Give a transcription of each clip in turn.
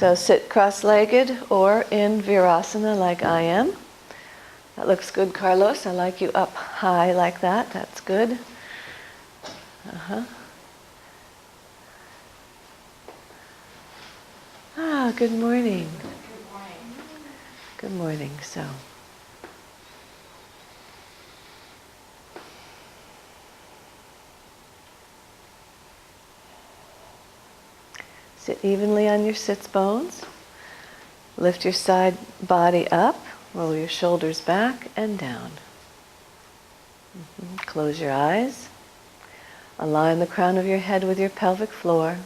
So sit cross-legged or in Virasana like I am. That looks good, Carlos. I like you up high like that. That's good. Ah, good morning. Good morning. Good morning. So, sit evenly on your sits bones. Lift your side body up. Roll your shoulders back and down. Close your eyes. Align the crown of your head with your pelvic floor.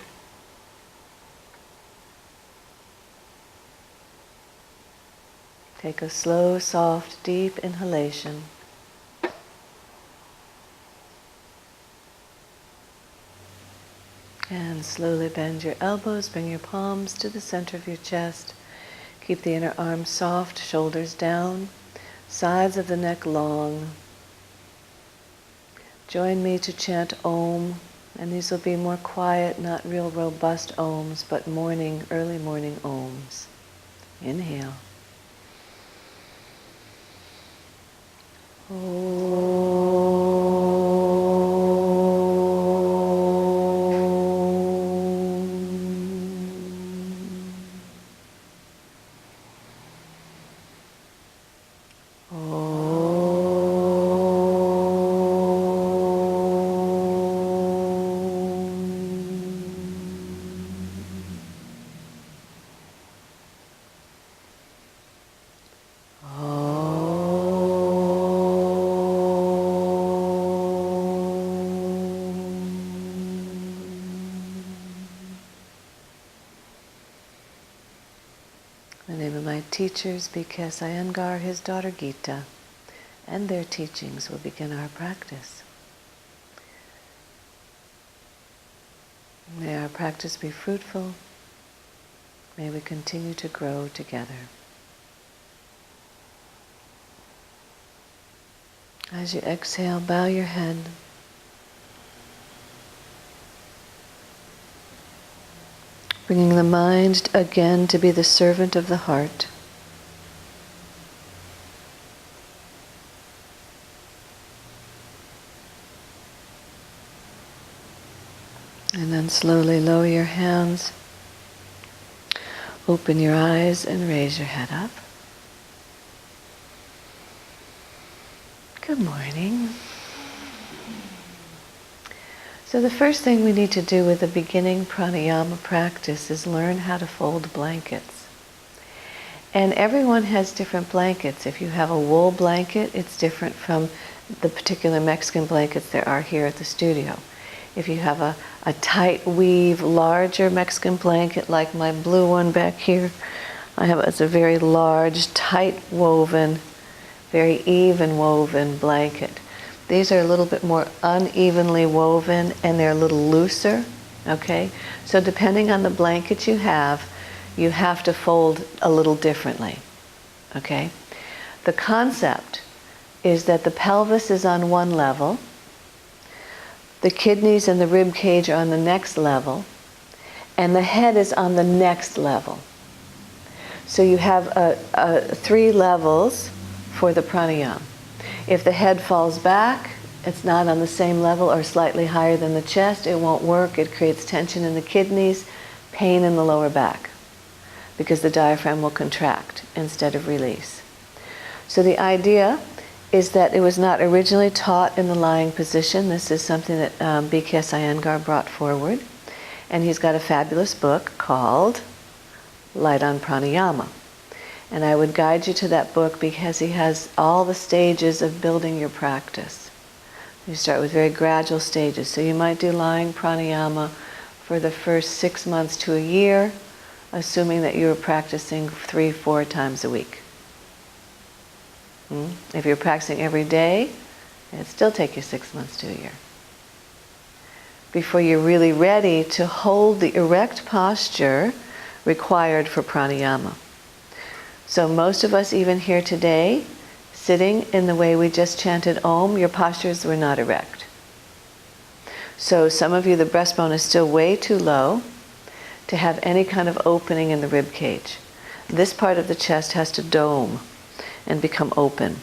Take a slow, soft, deep inhalation. And slowly bend your elbows, bring your palms to the center of your chest. Keep the inner arms soft, shoulders down, sides of the neck long. Join me to chant Om, and these will be more quiet, not real robust Oms, but early morning Oms. Inhale. The name of my teachers, B.K.S. Iyengar, his daughter Gita, and their teachings will begin our practice. May our practice be fruitful. May we continue to grow together. As you exhale, bow your head. Bringing the mind again to be the servant of the heart. And then slowly lower your hands, open your eyes and raise your head up. Good morning. So the first thing we need to do with the beginning pranayama practice is learn how to fold blankets. And everyone has different blankets. If you have a wool blanket, it's different from the particular Mexican blankets there are here at the studio. If you have a tight weave, larger Mexican blanket like my blue one back here, it's a very large, tight woven, very even woven blanket. These are a little bit more unevenly woven and they're a little looser, okay? So depending on the blanket you have to fold a little differently, okay? The concept is that the pelvis is on one level, the kidneys and the rib cage are on the next level, and the head is on the next level. So you have 3 levels for the pranayama. If the head falls back, it's not on the same level or slightly higher than the chest, it won't work. It creates tension in the kidneys, pain in the lower back, because the diaphragm will contract instead of release. So the idea is that it was not originally taught in the lying position. This is something that B.K.S. Iyengar brought forward. And he's got a fabulous book called Light on Pranayama. And I would guide you to that book because he has all the stages of building your practice. You start with very gradual stages. So you might do lying pranayama for the first 6 months to a year, assuming that you're practicing 3-4 times a week. If you're practicing every day, it'd still take you 6 months to a year. Before you're really ready to hold the erect posture required for pranayama. So most of us, even here today, sitting in the way we just chanted Om, your postures were not erect. So some of you, the breastbone is still way too low. to have any kind of opening in the rib cage. This part of the chest has to dome and become open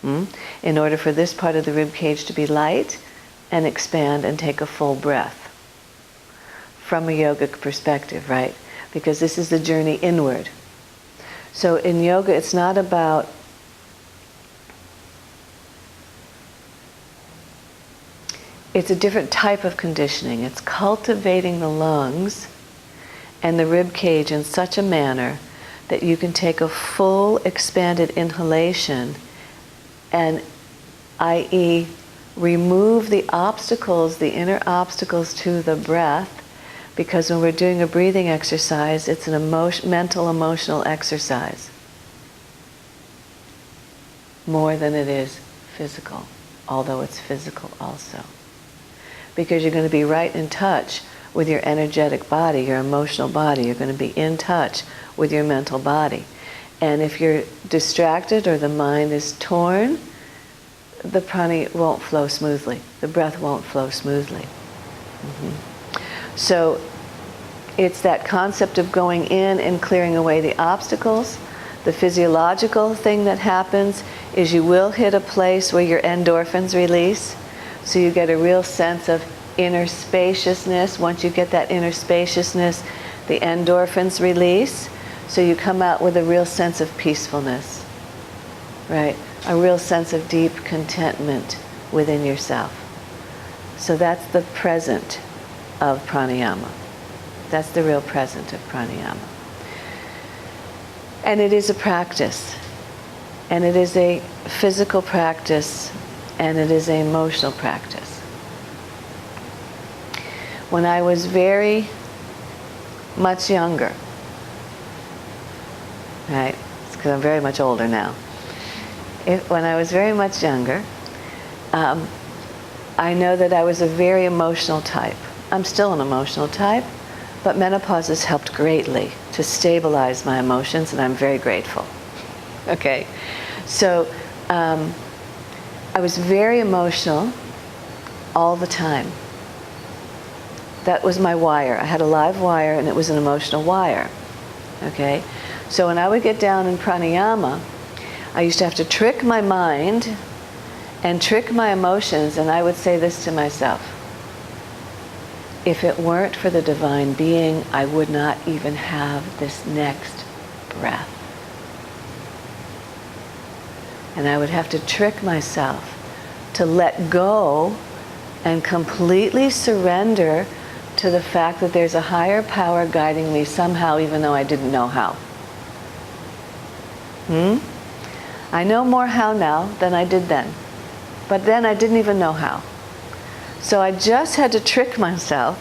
in order for this part of the rib cage to be light and expand and take a full breath. From a yogic perspective, right? Because this is the journey inward. So in yoga, it's not about it's a different type of conditioning. It's cultivating the lungs and the rib cage in such a manner that you can take a full expanded inhalation and, i.e., remove the obstacles, the inner obstacles to the breath, because when we're doing a breathing exercise, it's an mental, emotional exercise more than it is physical, although it's physical also. Because you're going to be right in touch with your energetic body, your emotional body. You're going to be in touch with your mental body. And if you're distracted or the mind is torn, the prana won't flow smoothly. The breath won't flow smoothly. So it's that concept of going in and clearing away the obstacles. The physiological thing that happens is you will hit a place where your endorphins release. So you get a real sense of inner spaciousness. Once you get that inner spaciousness, the endorphins release. So you come out with a real sense of peacefulness, right? A real sense of deep contentment within yourself. So that's the present of pranayama. That's the real present of pranayama. And it is a practice. And it is a physical practice. And it is an emotional practice. When I was very much younger, right? It's because I'm very much older now. When I was very much younger, I know that I was a very emotional type. I'm still an emotional type, but menopause has helped greatly to stabilize my emotions, and I'm very grateful. Okay, so I was very emotional all the time. That was my wire. I had a live wire, and it was an emotional wire. Okay, so when I would get down in pranayama, I used to have to trick my mind and trick my emotions, and I would say this to myself: if it weren't for the divine being, I would not even have this next breath. And I would have to trick myself to let go and completely surrender to the fact that there's a higher power guiding me somehow, even though I didn't know how. I know more how now than I did then. But then I didn't even know how. So I just had to trick myself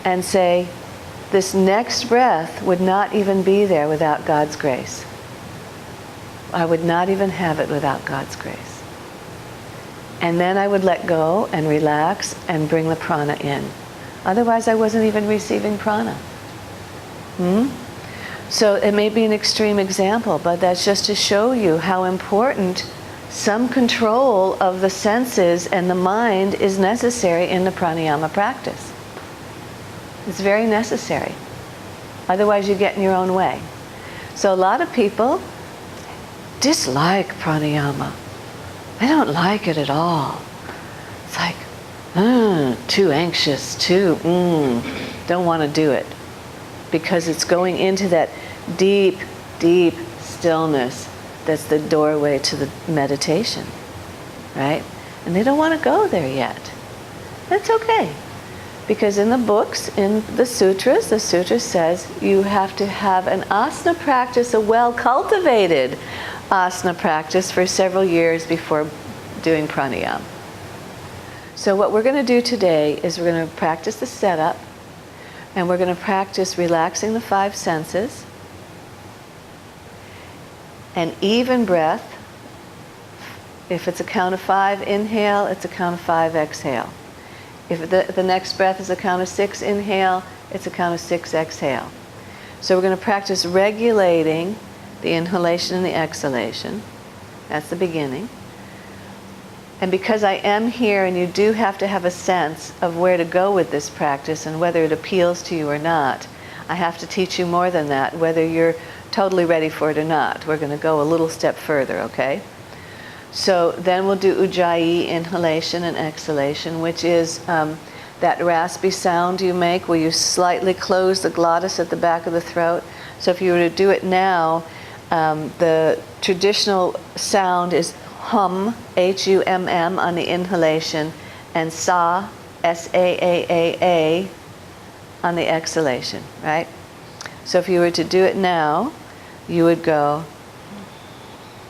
and say, this next breath would not even be there without God's grace. I would not even have it without God's grace. And then I would let go and relax and bring the prana in. Otherwise, I wasn't even receiving prana. So it may be an extreme example, but that's just to show you how important some control of the senses and the mind is necessary in the pranayama practice. It's very necessary. Otherwise, you get in your own way. So a lot of people dislike pranayama. I don't like it at all. It's like, too anxious, don't want to do it. Because it's going into that deep, deep stillness that's the doorway to the meditation, right? And they don't want to go there yet. That's okay. Because in the books, in the sutra says you have to have an asana practice, a well-cultivated asana practice for several years before doing pranayama. So what we're going to do today is we're going to practice the setup, and we're going to practice relaxing the 5 senses, an even breath. If it's a count of 5 inhale, it's a count of 5 exhale. If the next breath is a count of 6 inhale, it's a count of 6 exhale. So we're going to practice regulating the inhalation and the exhalation. That's the beginning. And because I am here, and you do have to have a sense of where to go with this practice and whether it appeals to you or not, I have to teach you more than that, whether you're totally ready for it or not. We're going to go a little step further, okay? So then we'll do Ujjayi, inhalation and exhalation, which is that raspy sound you make where you slightly close the glottis at the back of the throat. So if you were to do it now, the traditional sound is hum, H-U-M-M, on the inhalation, and sa, S-A-A-A-A, on the exhalation, right? So if you were to do it now, you would go,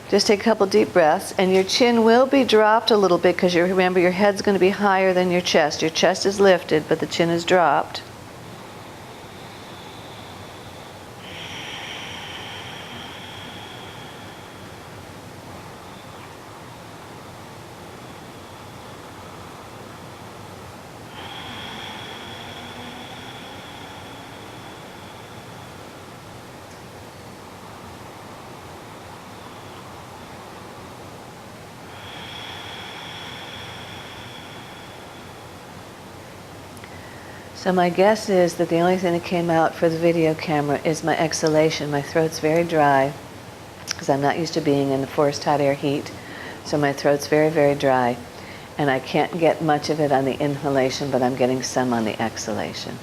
just take a couple deep breaths, and your chin will be dropped a little bit because you remember your head's going to be higher than your chest. Your chest is lifted, but the chin is dropped. So my guess is that the only thing that came out for the video camera is my exhalation. My throat's very dry because I'm not used to being in the forced hot air heat. So my throat's very, very dry. And I can't get much of it on the inhalation, but I'm getting some on the exhalation.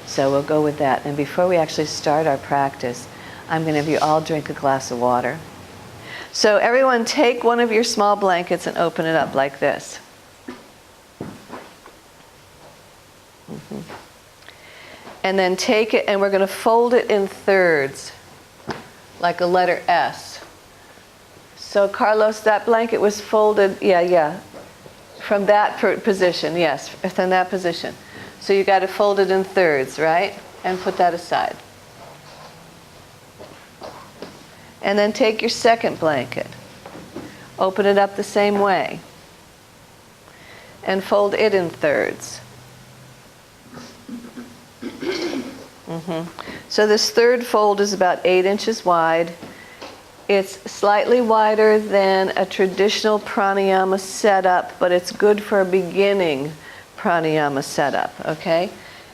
So we'll go with that. And before we actually start our practice, I'm going to have you all drink a glass of water. So everyone take one of your small blankets and open it up like this. And then take it, and we're going to fold it in thirds, like a letter S. So Carlos, that blanket was folded, yeah, from that position, yes, from that position. So you got to fold it in thirds, right? And put that aside. And then take your second blanket, open it up the same way, and fold it in thirds. So this third fold is about 8 inches wide. It's slightly wider than a traditional pranayama setup, but it's good for a beginning pranayama setup, okay?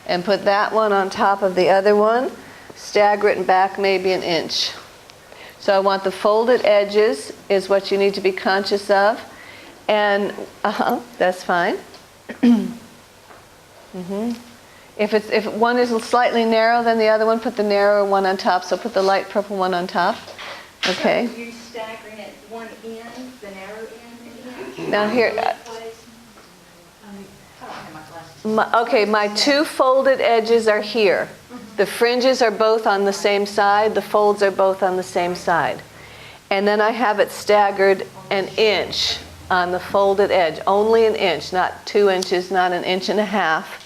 And put that one on top of the other one, stagger it back maybe an inch. So I want the folded edges is what you need to be conscious of. And, that's fine. If one is slightly narrow than the other one, put the narrower one on top. So put the light purple one on top. Okay. So you're staggering it one end, the narrow end, and Now here. My two folded edges are here. The fringes are both on the same side. The folds are both on the same side. And then I have it staggered an inch on the folded edge. Only an inch, not 2 inches, not an inch and a half.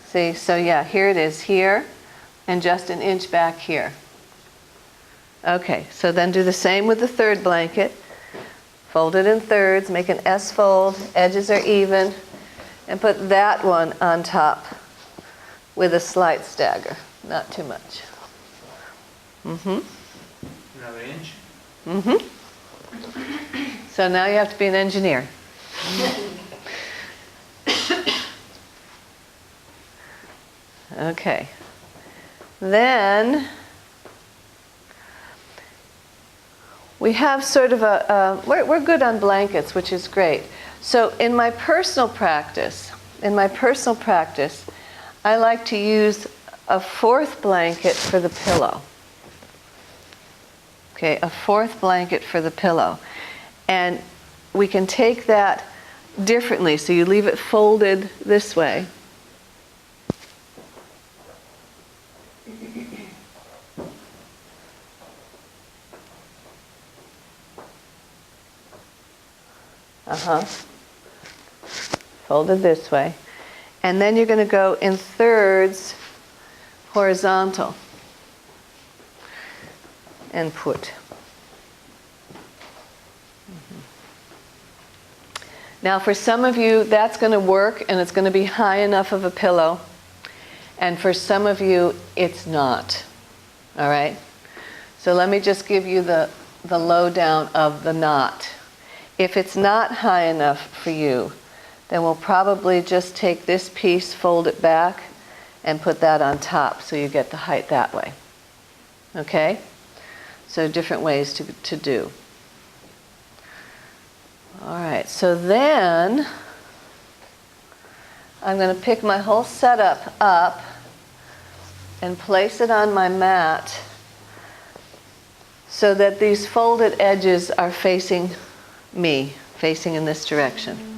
See, so yeah, here it is here, and just an inch back here. Okay, so then do the same with the third blanket. Fold it in thirds, make an S fold, edges are even, and put that one on top with a slight stagger, not too much. Another inch? So now you have to be an engineer. Okay. Then we have sort of we're good on blankets, which is great. So in my personal practice, I like to use a fourth blanket for the pillow. Okay, a fourth blanket for the pillow. And we can take that differently. So you leave it folded this way. Folded this way. And then you're going to go in thirds horizontal. And put. Now for some of you that's going to work and it's going to be high enough of a pillow. And for some of you it's not. All right? So let me just give you the the lowdown of the knot. If it's not high enough for you, then we'll probably just take this piece, fold it back, and put that on top so you get the height that way. Okay? So different ways to do. All right, so then I'm going to pick my whole setup up and place it on my mat so that these folded edges are facing me, facing in this direction.